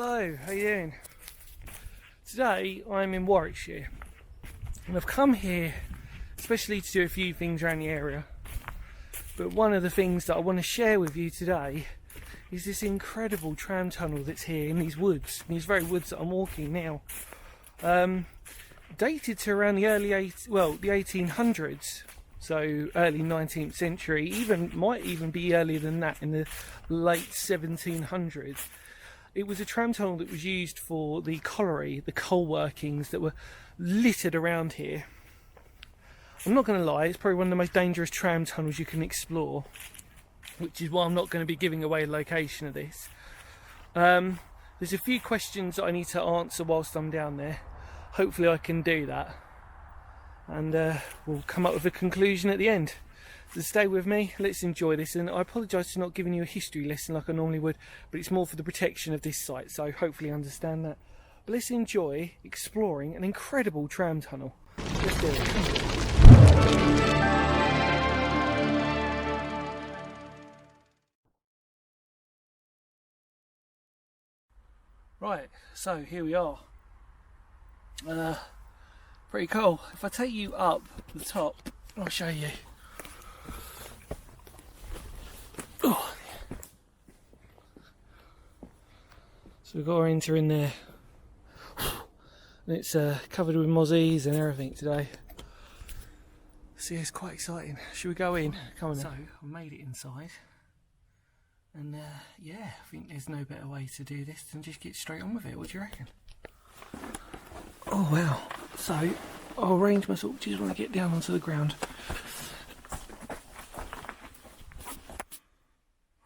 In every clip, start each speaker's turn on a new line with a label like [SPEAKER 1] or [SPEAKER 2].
[SPEAKER 1] Hello, how you doing? Today I'm in Warwickshire and I've come here especially to do a few things around the area, but one of the things that I want to share with you today is this incredible tram tunnel that's here in these woods, in these very woods that I'm walking now. Dated to around the the 1800s, so early 19th century, might even be earlier than that, in the late 1700s. It was a tram tunnel that was used for the colliery, the coal workings that were littered around here. I'm not going to lie, it's probably one of the most dangerous tram tunnels you can explore, which is why I'm not going to be giving away the location of this. There's a few questions that I need to answer whilst I'm down there. Hopefully I can do that, and we'll come up with a conclusion at the end. So stay with me, let's enjoy this, and I apologise for not giving you a history lesson like I normally would, but it's more for the protection of this site, so hopefully you understand that. But let's enjoy exploring an incredible tram tunnel. Let's do it. Right, so here we are. Pretty cool. If I take you up the top, I'll show you. Oh. So we've got our enter in there, and it's covered with mozzies and everything today. So yeah, it's quite exciting. Should we go in? Come on then. So I made it inside, and yeah, I think there's no better way to do this than just get straight on with it. What do you reckon? Oh wow. So I'll arrange my torches when I get down onto the ground.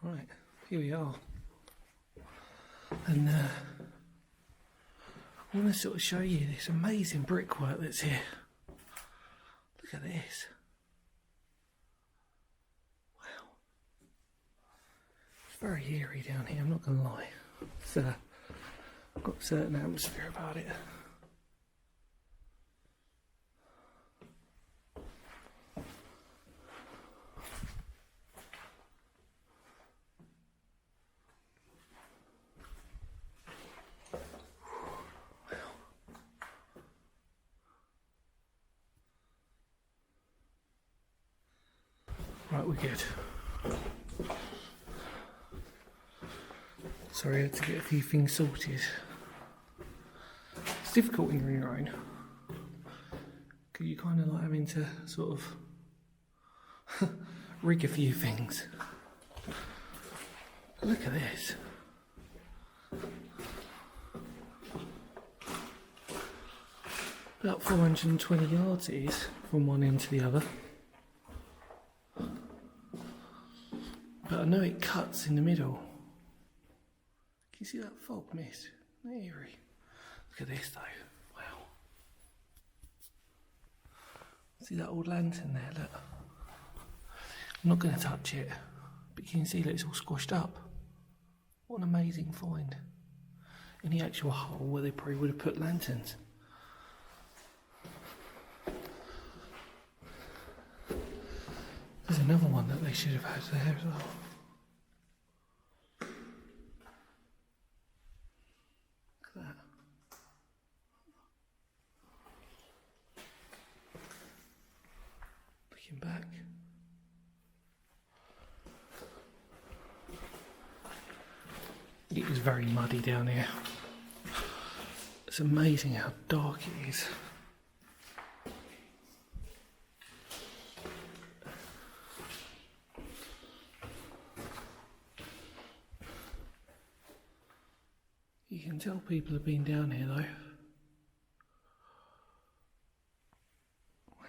[SPEAKER 1] Right, here we are. And I want to sort of show you this amazing brickwork that's here. Look at this. Wow. It's very eerie down here, I'm not going to lie. It's got a certain atmosphere about it. Right, we're good. Sorry, I had to get a few things sorted. It's difficult when you're on your own, because you kind of like having to sort of rig a few things. But look at this. About 420 yards it is from one end to the other. But I know it cuts in the middle. Can you see that fog mist? Eerie. Look at this though. Wow. See that old lantern there? Look. I'm not going to touch it, but you can see that it's all squashed up. What an amazing find. In the actual hole where they probably would have put lanterns. There's another one that they should have had there as well. Look at that. Looking back. It is very muddy down here. It's amazing how dark it is. You can tell people have been down here though. Wow.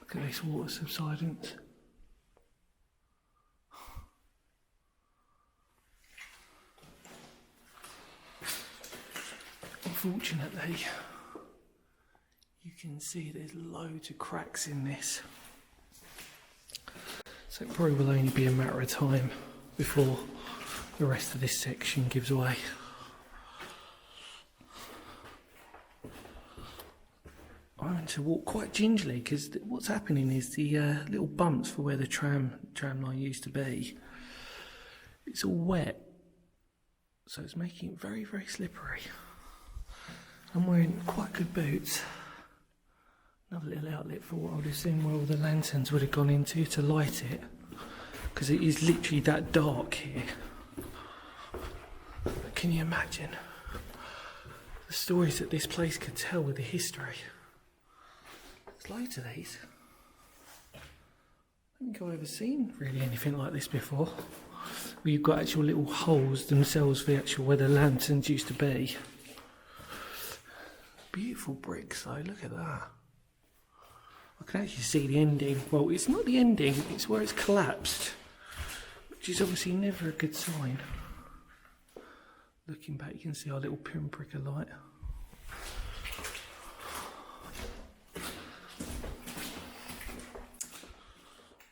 [SPEAKER 1] Look at this water subsidence. Unfortunately, you can see there's loads of cracks in this. So it probably will only be a matter of time before the rest of this section gives way. I'm having to walk quite gingerly because what's happening is the little bumps for where the tram line used to be, it's all wet, so it's making it very, very slippery. I'm wearing quite good boots. Another little outlet for what I would assume where all the lanterns would have gone into to light it, because it is literally that dark here. Can you imagine the stories that this place could tell with the history? There's loads of these. I don't think I've ever seen really anything like this before, where you've got actual little holes themselves for the actual where the lanterns used to be. Beautiful bricks though, look at that. I can actually see the ending. Well, it's not the ending, it's where it's collapsed, which is obviously never a good sign. Looking back, you can see our little pinprick of light.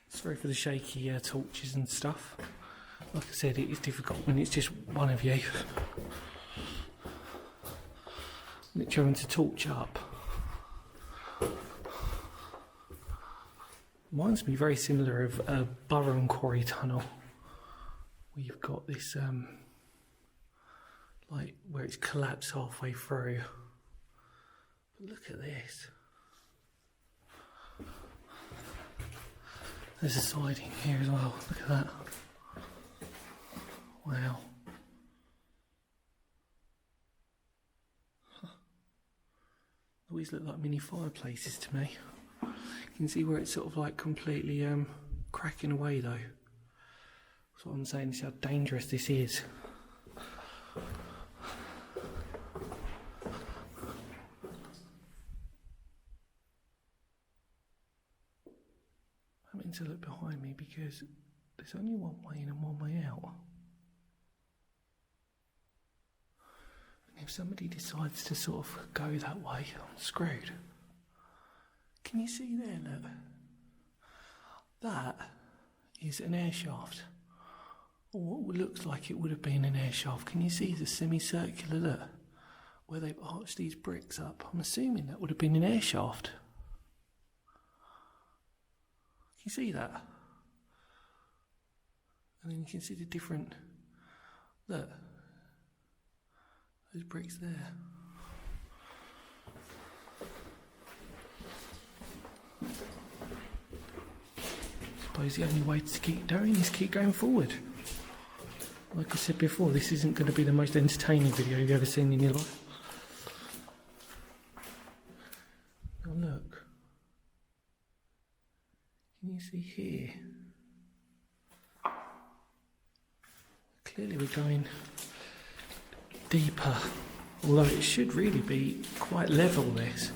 [SPEAKER 1] Sorry for the shaky torches and stuff. Like I said, it is difficult when it's just one of you. Literally having to torch up. Reminds me very similar of a Borough and Quarry tunnel, where you've got this like where it's collapsed halfway through. But look at this. There's a siding here as well. Look at that. Wow. Always look like mini fireplaces to me. You can see where it's sort of like completely cracking away though. That's what I'm saying, is how dangerous this is. I'm having to look behind me because there's only one way in and one way out. And if somebody decides to sort of go that way, I'm screwed. Can you see there, look? That is an air shaft. Or what looks like it would have been an air shaft. Can you see the semicircular, look? Where they've arched these bricks up. I'm assuming that would have been an air shaft. Can you see that? And then you can see the different, look, those bricks there. I suppose the only way to keep going is keep going forward. Like I said before, this isn't going to be the most entertaining video you've ever seen in your life. Now look. Can you see here? Clearly we're going deeper, although it should really be quite level, this.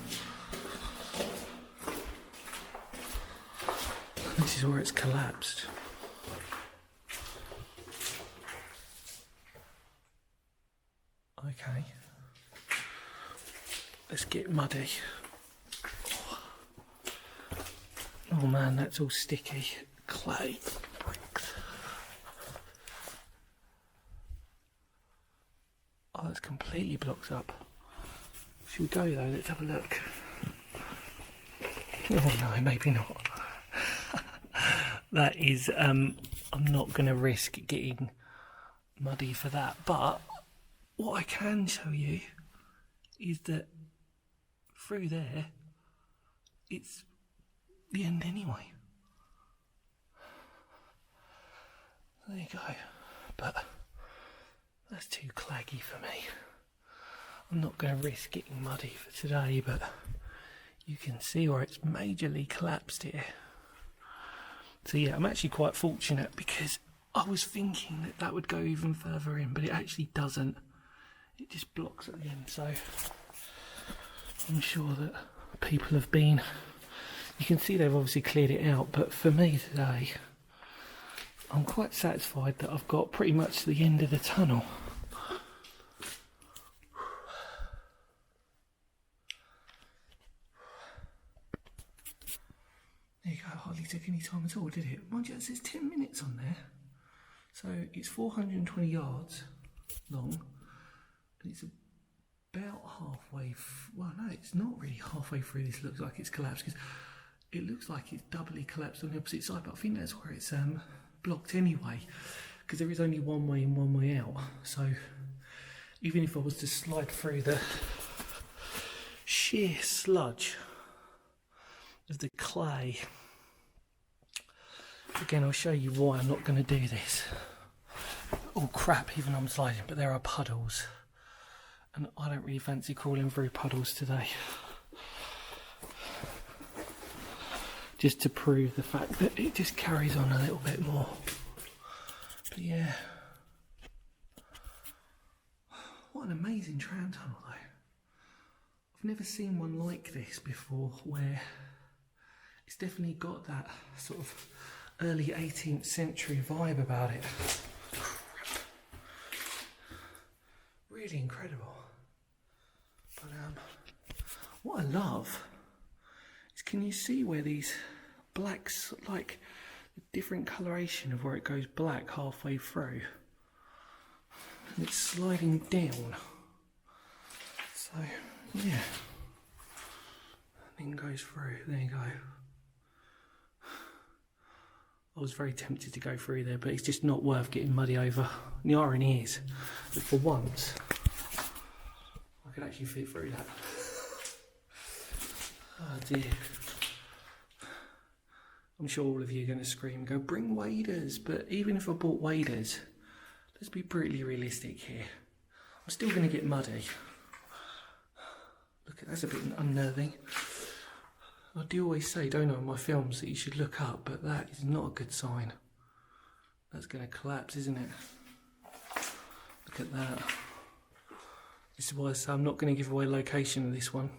[SPEAKER 1] This is where it's collapsed. Okay. Let's get muddy. Oh man, that's all sticky. Clay bricks. Oh, that's completely blocked up. Should we go though? Let's have a look. Oh no, maybe not. That is, I'm not going to risk getting muddy for that. But what I can show you is that through there, it's the end anyway. There you go. But that's too claggy for me. I'm not going to risk getting muddy for today, but you can see where it's majorly collapsed here. So yeah, I'm actually quite fortunate because I was thinking that that would go even further in, but it actually doesn't. It just blocks at the end, so I'm sure that people have been, you can see they've obviously cleared it out, but for me today, I'm quite satisfied that I've got pretty much to the end of the tunnel. There you go, hardly took any time at all, did it? Mind you, it says 10 minutes on there. So it's 420 yards long, and it's about halfway, well no, it's not really halfway through. This looks like it's collapsed because it looks like it's doubly collapsed on the opposite side, but I think that's where it's blocked anyway, because there is only one way in, one way out. So even if I was to slide through the sheer sludge of the clay, again I'll show you why I'm not going to do this. Oh crap, even I'm sliding, but there are puddles, and I don't really fancy crawling through puddles today, just to prove the fact that it just carries on a little bit more. But yeah, what an amazing tram tunnel though. I've never seen one like this before, where it's definitely got that sort of early 18th century vibe about it. Really incredible. But what I love is, can you see where these blacks, like the different coloration of where it goes black halfway through, and it's sliding down. So yeah, and then goes through. There you go. I was very tempted to go through there, but it's just not worth getting muddy over. And the irony is that for once I could actually fit through that. Oh dear. I'm sure all of you are going to scream and go, bring waders. But even if I bought waders, let's be brutally realistic here. I'm still going to get muddy. Look, that's a bit unnerving. I do always say, don't I, in my films, that you should look up, but that is not a good sign. That's going to collapse, isn't it? Look at that. This is why I say I'm not going to give away location of this one.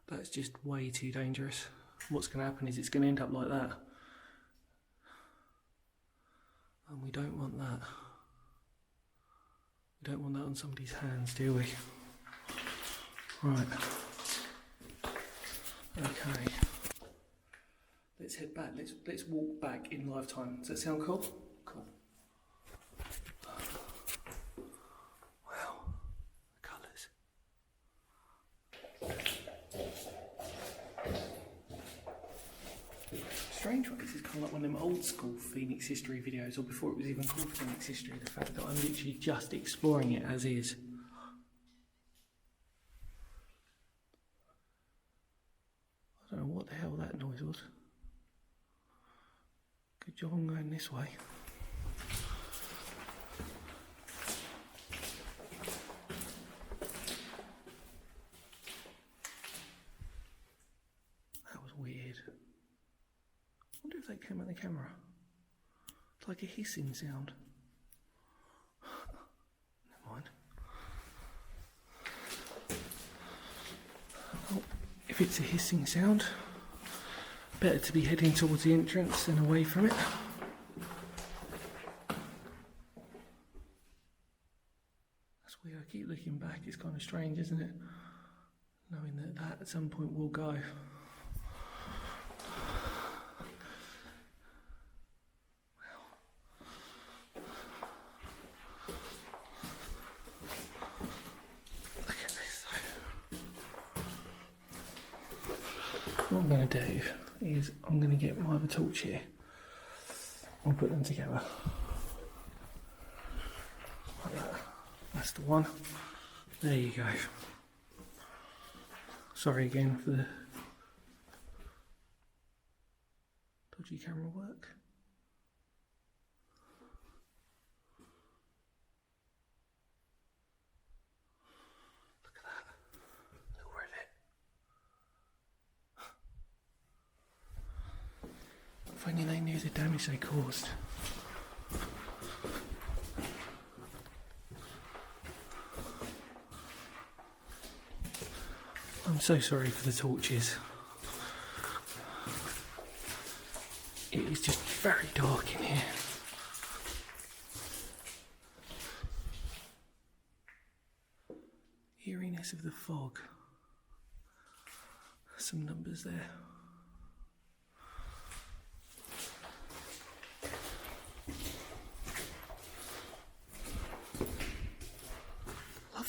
[SPEAKER 1] That's just way too dangerous. What's going to happen is it's going to end up like that. And we don't want that. We don't want that on somebody's hands, do we? Right. Okay. Let's head back. Let's walk back in live time. Does that sound cool? Cool. Wow. The colours. Strange one. This is kind of like one of them old school Phoenix history videos, or before it was even called Phoenix history. The fact that I'm literally just exploring it as is. I don't know what the hell that noise was. Good job I'm going this way. That was weird. I wonder if that came out the camera. It's like a hissing sound. Never mind. Oh. If it's a hissing sound, better to be heading towards the entrance than away from it. That's weird, I keep looking back, it's kind of strange, isn't it? Knowing that that at some point will go. What I'm going to do is I'm going to get my other torch here. I'll put them together. Like that. That's the one. There you go. Sorry again for the dodgy camera work. Look at that. Little rivet. If only they knew the damage they caused. I'm so sorry for the torches. It is just very dark in here. Eeriness of the fog. Some numbers there.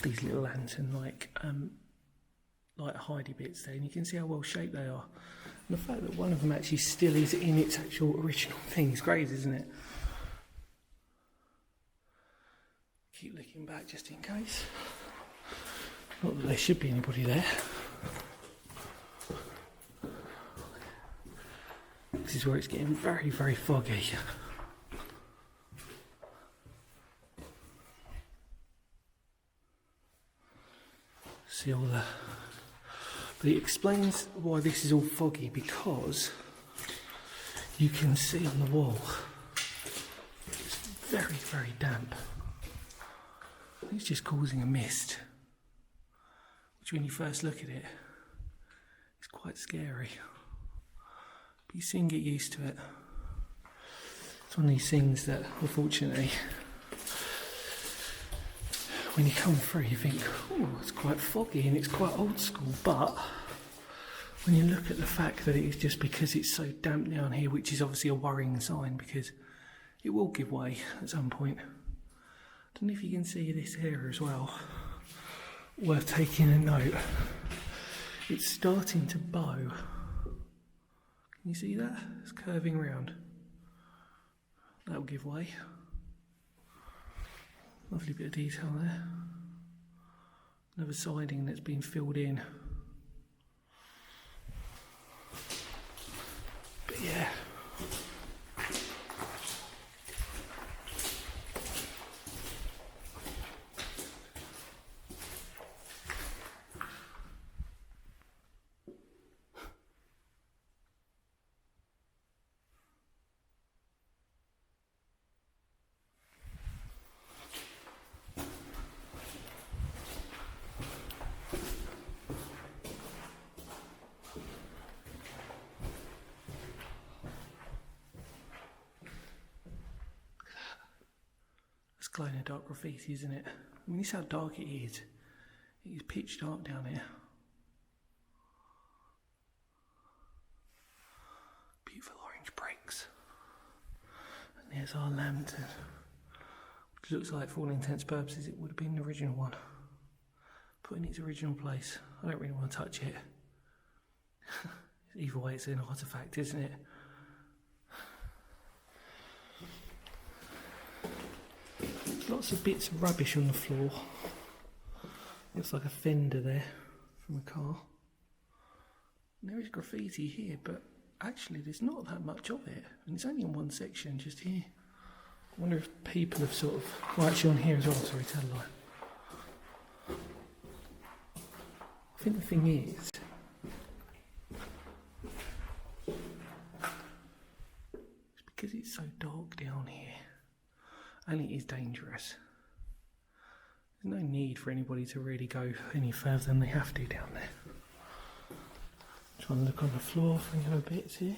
[SPEAKER 1] these little lantern like hidey bits there, and you can see how well shaped they are. And the fact that one of them actually still is in its actual original thing is great, isn't it? Keep looking back just in case. Not that there should be anybody there. This is where it's getting very, very foggy. See all the... But it explains why this is all foggy, because you can see on the wall it's very, very damp. It's just causing a mist, which when you first look at it, it's quite scary. But you soon get used to it. It's one of these things that, unfortunately, when you come through, you think, oh, it's quite foggy and it's quite old school. But when you look at the fact that it's just because it's so damp down here, which is obviously a worrying sign, because it will give way at some point. I don't know if you can see this here as well. Worth taking a note. It's starting to bow. Can you see that? It's curving round. That'll give way. Lovely bit of detail there. Another siding that's been filled in. But yeah. Glow in the dark graffiti, isn't it? I mean, this is how dark it is. It is pitch dark down here. Beautiful orange bricks. And there's our lantern, which looks like, for all intents and purposes, it would have been the original one. Put in its original place. I don't really want to touch it. Either way, it's an artefact, isn't it? Lots of bits of rubbish on the floor. Looks like a fender there from a car. And there is graffiti here, but actually there's not that much of it. And it's only in one section, just here. I wonder if people have sort of... Well, actually on here as well, sorry, tell a lie. I think the thing is... It's because it's so dark down here. And it is dangerous. There's no need for anybody to really go any further than they have to down there. Trying to look on the floor for any other bits here.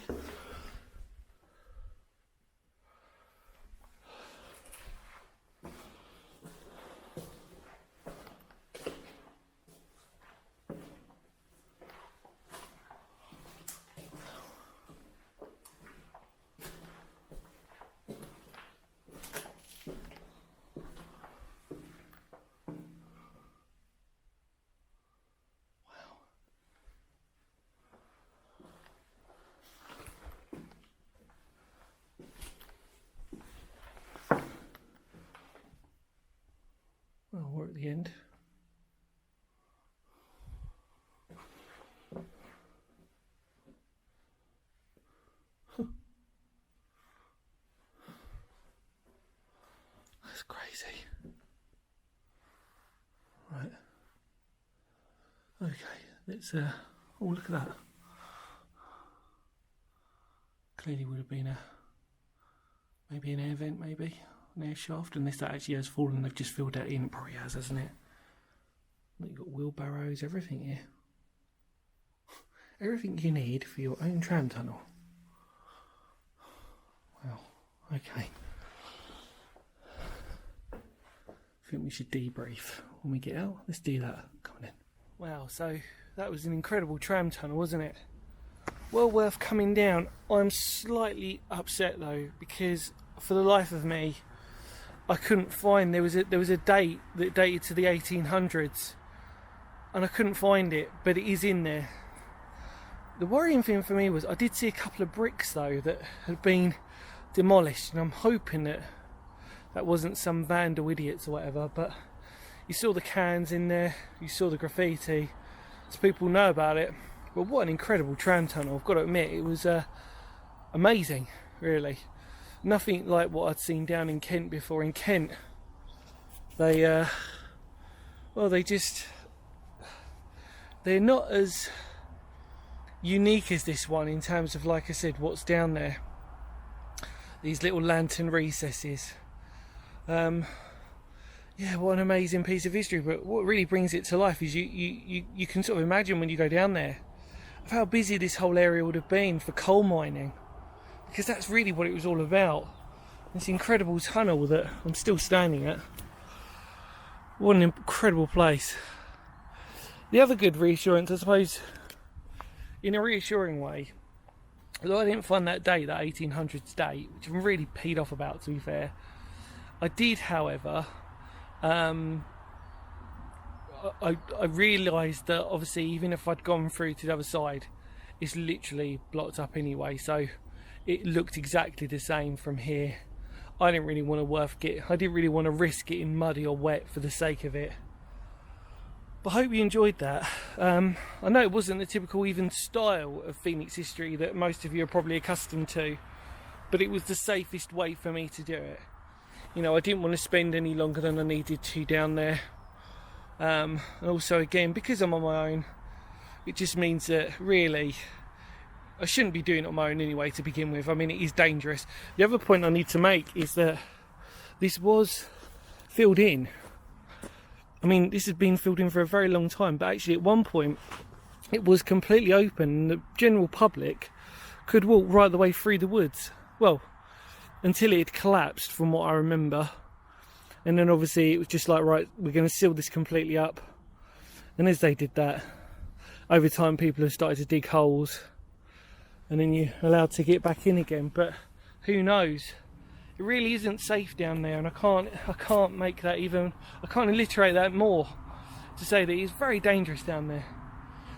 [SPEAKER 1] Well, we're at the end. That's crazy. Right. Okay, let's oh, look at that. Clearly would have been maybe an air vent, maybe. An air shaft, unless that actually has fallen, they've just filled that in. It probably has, hasn't it? Look, you've got wheelbarrows, everything here. Everything you need for your own tram tunnel. Wow, okay. I think we should debrief when we get out. Let's do that. Come on in. Wow, so that was an incredible tram tunnel, wasn't it? Well worth coming down. I'm slightly upset though, because for the life of me, I couldn't find. There was a date that dated to the 1800s, and I couldn't find it, but it is in there. The worrying thing for me was I did see a couple of bricks though that had been demolished, and I'm hoping that wasn't some vandal idiots or whatever. But you saw the cans in there, you saw the graffiti, so people know about it. But what an incredible tram tunnel! I've got to admit, it was amazing, really. Nothing like what I'd seen down in Kent before. In Kent, they're not as unique as this one in terms of, like I said, what's down there. These little lantern recesses. Yeah, what an amazing piece of history. But what really brings it to life is you can sort of imagine when you go down there of how busy this whole area would have been for coal mining, because that's really what it was all about. This incredible tunnel that I'm still standing at. What an incredible place. The other good reassurance, I suppose, in a reassuring way, although I didn't find that date, that 1800s date, which I'm really peed off about, to be fair, I did, however, I realised that obviously even if I'd gone through to the other side, it's literally blocked up anyway, so it looked exactly the same from here. I didn't really want to risk getting muddy or wet for the sake of it. But I hope you enjoyed that. I know it wasn't the typical even style of Phoenix history that most of you are probably accustomed to, but it was the safest way for me to do it. You know, I didn't want to spend any longer than I needed to down there. And also, again, because I'm on my own, it just means that really I shouldn't be doing it on my own anyway to begin with. I mean, it is dangerous. The other point I need to make is that this was filled in. I mean, this has been filled in for a very long time, but actually at one point it was completely open and the general public could walk right the way through the woods. Well, until it had collapsed, from what I remember. And then obviously it was just like, right, we're going to seal this completely up. And as they did that, over time people have started to dig holes, and then you're allowed to get back in again. But who knows? It really isn't safe down there, and I can't make that even, I can't alliterate that more to say that it's very dangerous down there.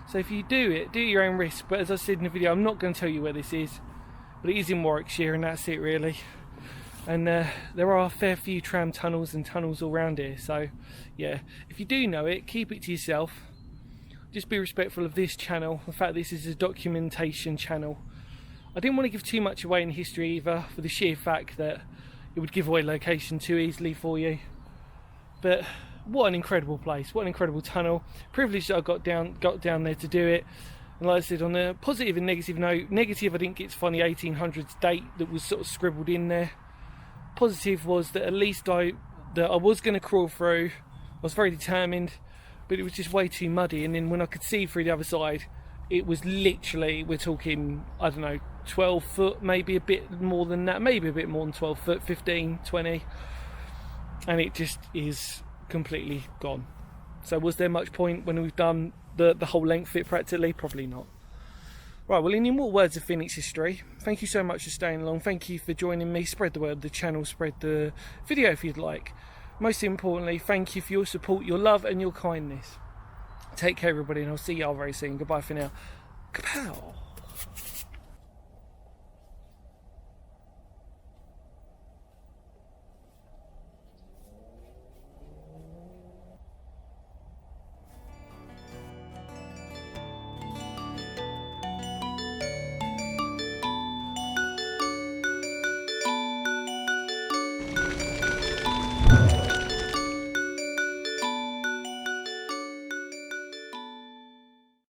[SPEAKER 1] So if you do it, do your own risk. But as I said in the video, I'm not going to tell you where this is, but it is in Warwickshire, and that's it really. And there are a fair few tram tunnels and tunnels all around here, so yeah, if you do know it, keep it to yourself. Just be respectful of this channel. In fact, this is a documentation channel. I didn't want to give too much away in history either, for the sheer fact that it would give away location too easily for you. But what an incredible place, what an incredible tunnel. Privileged that I got down there to do it. And like I said, on a positive and negative note, negative, I didn't get to find the 1800s date that was sort of scribbled in there. Positive was that at least I was going to crawl through. I was very determined, but it was just way too muddy. And then when I could see through the other side, it was literally, we're talking, I don't know, 12 foot, maybe a bit more than that, maybe a bit more than 12 foot, 15, 20. And it just is completely gone. So was there much point when we've done the whole length of it practically? Probably not. Right, well, in your more words of Phoenix history, thank you so much for staying along. Thank you for joining me. Spread the word of the channel, spread the video if you'd like. Most importantly, thank you for your support, your love and your kindness. Take care everybody, and I'll see you all very soon. Goodbye for now. Kapow!